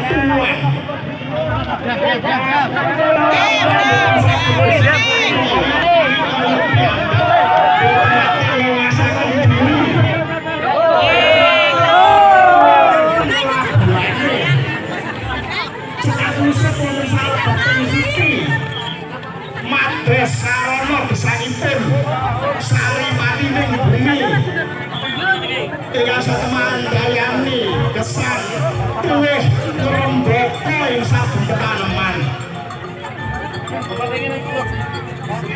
tuan. Mades sarono gesangipun Sarimati ning bumi ingkang satemandayani gesang tuwih ngrembaka ing saben tetaneman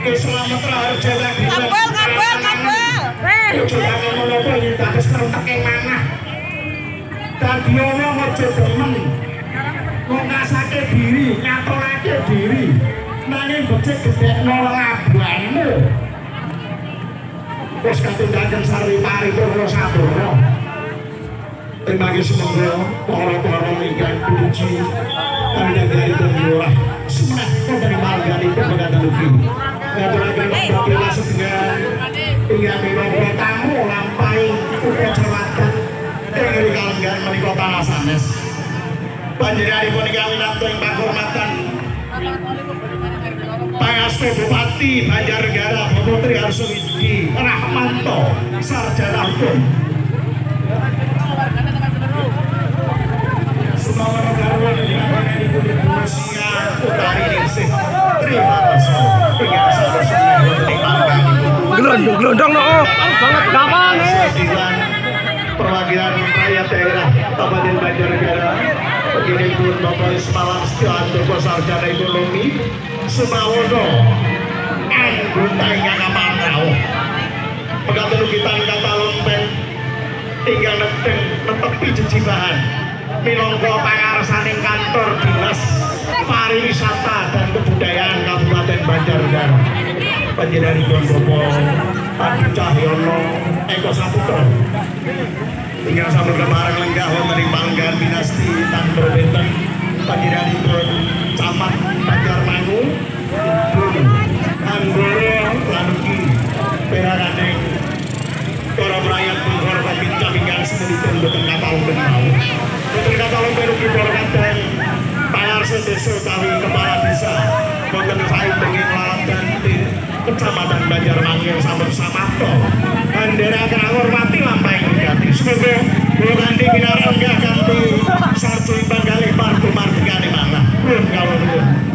Slamet raharja lagi Jodohane menapa ing dados krenteking manah dadi ana aja demen ngasake diri nyaturake diri nanging becik gedhekno labuhanmu wis katunggaken sarwi paripurna sadonya temangke semoga para ingkang puji panjenenganipun murah semangat wonten ing marganipun mekaten ugi ngaturaken bela sedherek ingkang minangka tamu lampahi upacara wadat ing kalenggan menika tanah sanes panjenenganipun ingkang winantu ing panghormatan Pangastu Bupati Banjarnegara Bapak Tri Harsuwidi Rahmanto Sarjana Hukum Semua negara yang ibu Rusia Utari Ningsih terima kasih hingga selesai gelondong no banget gampang perwakilan rakyat daerah Kabupaten Banjarnegara begini pun Bapak Ismail Setiawanto Sarjana Ekonomi Sumawono anggota ingkang amanah pegatan kita ingkang talompen ingkang netepi jejibahan minangka pangarsaning kantor Dinas Pariwisata dan Kebudayaan Kabupaten Banjarnegara panjenenganipun Bapak Adi Cahyono Eko Saputra ingkang sampun kepareng lenggah wonten ing Panggan Dinasti Tanpa Benten panjenenganipun Camat Banjarmangu Anggoro Lanuki Perakaning para rakyat penghormat bincang ingkang semenipun boten katalompen mawon boten katalompen ugi para kadang pangarsa desa utawi kepala desa wonten saindenging laladan Kecamatan Banjarmangu yang sampun samapta andharaken ngurmati lampahing wigati semoga kula kanthi pinarenggah kanthi sarjo imbang kalih parto mardikane manah nuwun kawula nuwun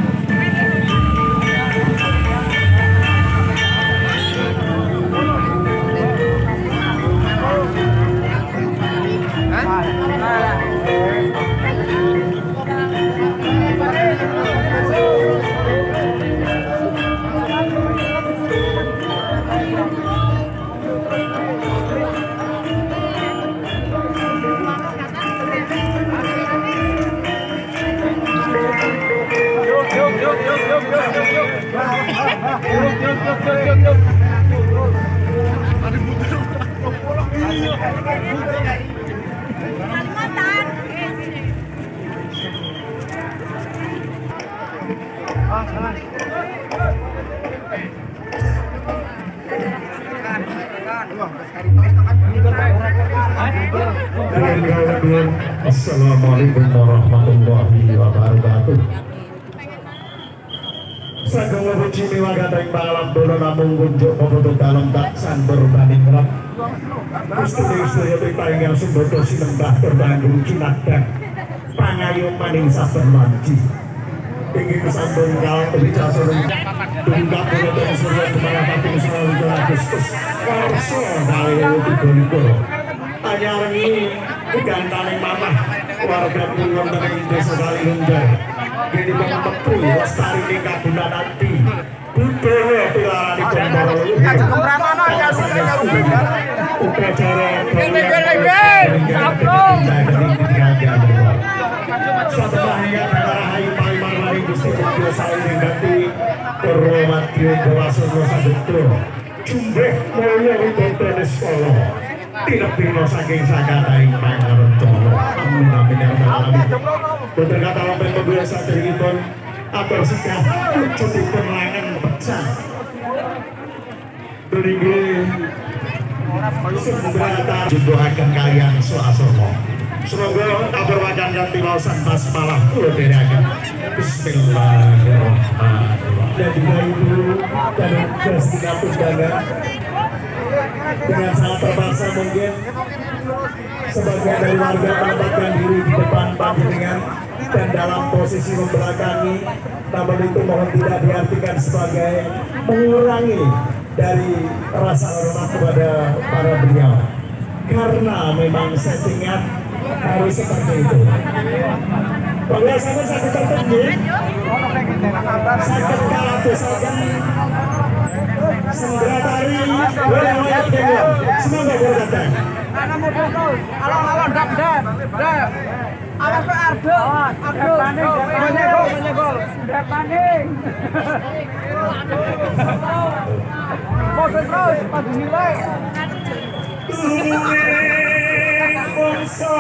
Assalamualaikum warahmatullahi wabarakatuh. Sagala puji miwagataing pangalamdono namung kunjuk mabutuh dalem tak sandur baningrat. Gusti Surya painggal sumbodo sinembah terbanggung kinadang pangayo maning saben wanci. Inggih kesambung kal wicasurung tunggak punika Surya Kemalapati Wisnu Agustus Karso kali 23. Anyarengi gantaning mamah warga pun wonten ing desa Kalihunjar dene Metu lestari ing kabunan ati budaya pilaranipun para leluhur kemranono ya upacara satahya rahayu paling Gusti Prabu saling ganti Purwomadya Dewasana Sabda jumbeh mulya wonten sekolah tidak pino saking sakataing pangarencana amin amin ya rabbal alamin boten katalompen kedua saderengipun atur sikah wujudipun langen pecah Berigi Sumbrata jumbuhaken kalian Swasana Semoga abarwakan ganti lausan basmalah kulo derakan. Bismillahirrahmanirrahim. Dan juga ibu dan Justina Tundana dengan sangat terpaksa mungkin sebagian dari warga menempatkan diri di depan panjenengan dan dalam posisi membelakangi, namun itu mohon tidak diartikan sebagai mengurangi dari rasa hormat kepada para beliau, karena memang settingan harus seperti itu. Biasanya sakit tertentu, sakit kalah sakit Sendratari Wayang Dewa. Semoga berkata. Ana model terus. Alon-alon dak. Awas Pak Ardo. Ardo. Menyegol. Dak paning. Model terus pas nilai. Tuning bangsa